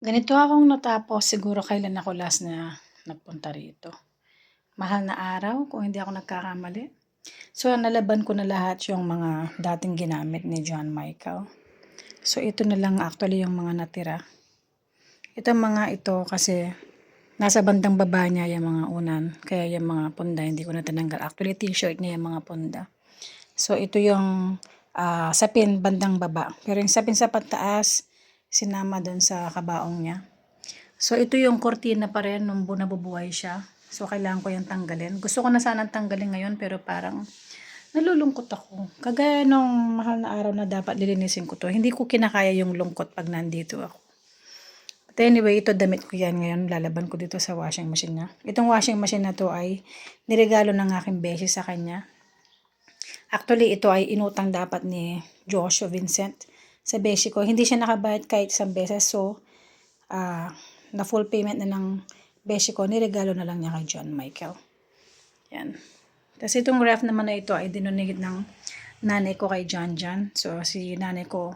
Ganito akong natapos siguro kailan ako last na nagpunta rito. Mahal na araw kung hindi ako nagkakamali. So, nalaban ko na lahat yung mga dating ginamit ni John Michael. So, ito na lang actually yung mga natira. Itong mga ito kasi nasa bandang baba niya yung mga unan. Kaya yung mga punda hindi ko na tinanggal. Actually, t-shirt niya yung mga punda. So, ito yung sapin bandang baba. Pero yung sapin sa pataas, sinama doon sa kabaong niya. So, ito yung kortina pa rin nung nabubuhay siya. So, kailangan ko yung tanggalin. Gusto ko na sanang tanggalin ngayon pero parang nalulungkot ako. Kagaya nung mahal na araw na dapat lilinisin ko to. Hindi ko kinakaya yung lungkot pag nandito ako. But anyway, ito damit ko yan ngayon. Lalaban ko dito sa washing machine niya. Itong washing machine na to ay niregalo ng aking beses sa kanya. Actually, ito ay inutang dapat ni Joshua Vincent sa beshi ko. Hindi siya nakabayad kahit isang beses. So, na full payment na ng beshi ko, niregalo na lang niya kay John Michael. Yan. Tapos itong ref naman na ito ay dinonate ng nanay ko kay John John. So, si nanay ko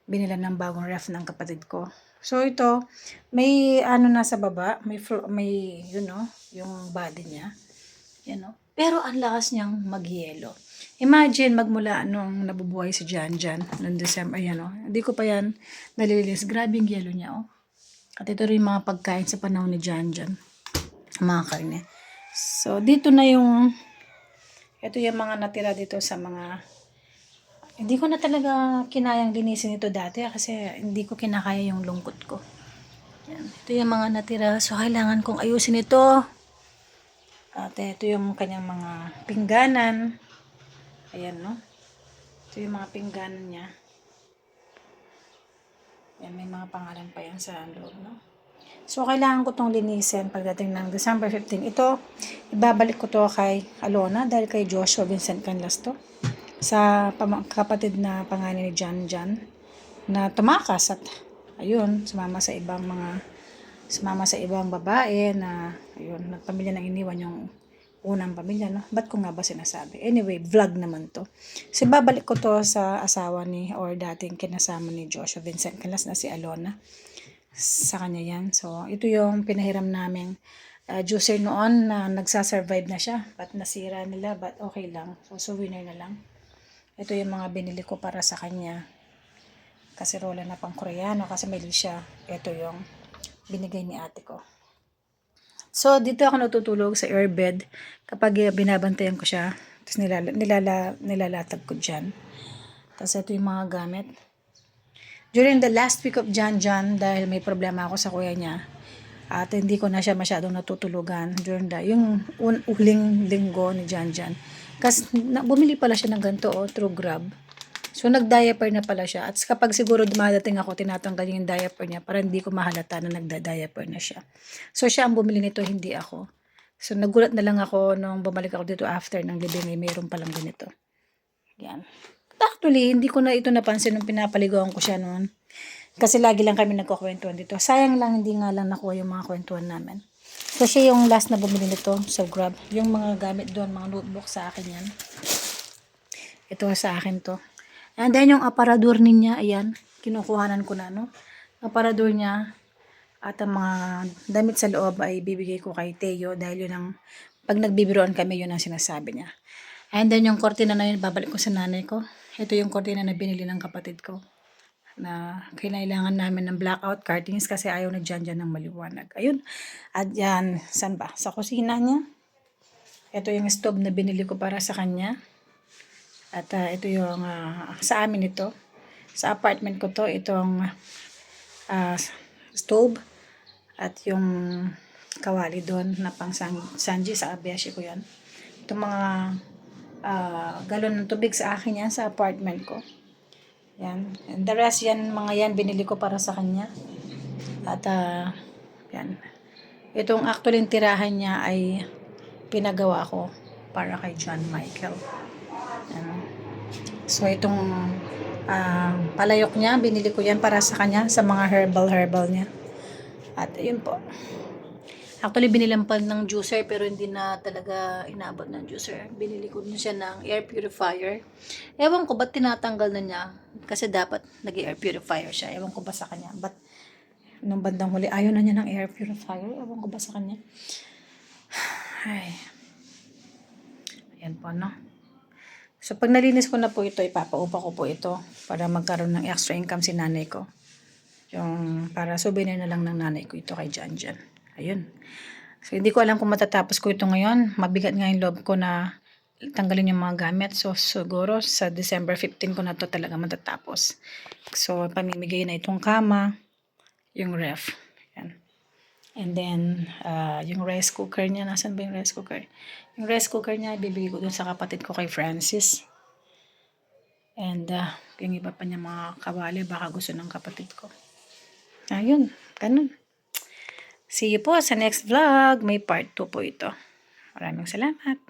binila ng bagong ref ng kapatid ko. So, ito, may ano nasa baba, may yung body niya. Yan, no? Pero ang lakas niyang magyelo. Imagine magmula nung nabubuhay si John John noong December, ayan, oh. Hindi ko pa yan nalilis. Grabe yung yelo niya, oh. At ito rin yung mga pagkain sa panahon ni John John. Mga karne. So, dito na yung, ito yung mga natira dito sa mga, hindi ko na talaga kinayang linisin ito dati kasi hindi ko kinakaya yung lungkot ko. Yan. Ito yung mga natira. So, kailangan kong ayusin ito. At ito yung kanyang mga pingganan. Ayan, no? Ito yung mga pingganan niya. Yan, may mga pangalan pa yan sa loob, no? So, kailangan ko itong linisin pagdating ng December 15. Ito, ibabalik ko to kay Alona dahil kay Joshua Vincent Canlas to. Sa kapatid na pangalan ni John John na tumakas at ayun, sumama sa ibang babae na ayun, nagpamilya nang iniwan yung unang pamilya, no? Ba't ko nga ba sinasabi? Anyway, vlog naman to. So, babalik ko to sa asawa ni or dating kinasama ni Joshua Vincent Canlas na si Alona. Sa kanya yan. So, ito yung pinahiram naming juicer noon na nagsasurvive na siya. But nasira nila, but okay lang. So, souvenir na lang. Ito yung mga binili ko para sa kanya. Kasirola na pang Koreano kasi may siya. Ito yung binigay ni ate ko. So, dito ako natutulog sa airbed kapag binabantayan ko siya. Tapos nilalatag ko dyan. Tapos ito yung mga gamit. During the last week of John John, dahil may problema ako sa kuya niya, at hindi ko na siya masyadong natutulugan during yung uling linggo ni John John. Kasi bumili pala siya ng ganito, through Grab. So, nag-diaper na pala siya. At kapag siguro dumadating ako, tinatanggal yung diaper niya para hindi ko mahalata na nagda-diaper na siya. So, siya ang bumili nito, hindi ako. So, nagulat na lang ako nung bumalik ako dito after ng libing, mayroon palang ganito. Yan. Actually, hindi ko na ito napansin nung pinapaligawan ko siya noon. Kasi lagi lang kami nagkukwentuhan dito. Sayang lang, hindi nga lang nakuha yung mga kwentuhan namin. So, siya yung last na bumili nito sa Grab. Yung mga gamit doon, mga notebook sa akin yan. Ito sa akin to. And then yung aparador niya, ayan, kinukuhanan ko na, no? Aparador niya at ang mga damit sa loob ay bibigay ko kay Teo dahil yun ang, pag nagbibiroan kami, yun ang sinasabi niya. And then yung kortina na yun, babalik ko sa nanay ko. Ito yung kortina na binili ng kapatid ko na kailangan namin ng blackout curtains kasi ayaw na dyan ng maliwanag. Ayun. At yan, saan ba? Sa kusina niya. Ito yung stove na binili ko para sa kanya. At ito yung sa amin ito. Sa apartment ko to, itong stove. At yung kawali doon na pang sanji sa abeshi ko yan. Itong mga galon ng tubig sa akin yan sa apartment ko. Yan. And the rest yan, mga yan, binili ko para sa kanya. At yan. Itong actually tirahan niya ay pinagawa ko para kay John Michael. Yan. So itong palayok niya, binili ko yan para sa kanya, sa mga herbal niya. At yun po. Actually, binilan pa ng juicer pero hindi na talaga inabot ng juicer. Binili ko din siya ng air purifier. Ewan ko ba't tinatanggal na niya. Kasi dapat nag-air purifier siya. Ewan ko ba sa kanya. But Nung bandang huli, ayaw na niya ng air purifier. Ewan ko ba sa kanya. Ay. Ayan po, no? So, pag nalinis ko na po ito, ipapaupa ko po ito para magkaroon ng extra income si nanay ko. Yung para souvenir na lang ng nanay ko ito kay Janjan. Ayun. So, hindi ko alam kung matatapos ko ito ngayon. Mabigat nga yung loob ko na tanggalin yung mga gamit. So, siguro sa December 15 ko na to talaga matatapos. So, pamimigay na itong kama, yung ref. Yan. And then, yung rice cooker niya. Nasaan ba yung rice cooker? Yung rice cooker niya, ibibigay ko dun sa kapatid ko kay Francis. And, yung iba pa niya mga kawali, baka gusto ng kapatid ko. Ayun, ganun. See you po sa next vlog. May part 2 po ito. Maraming salamat.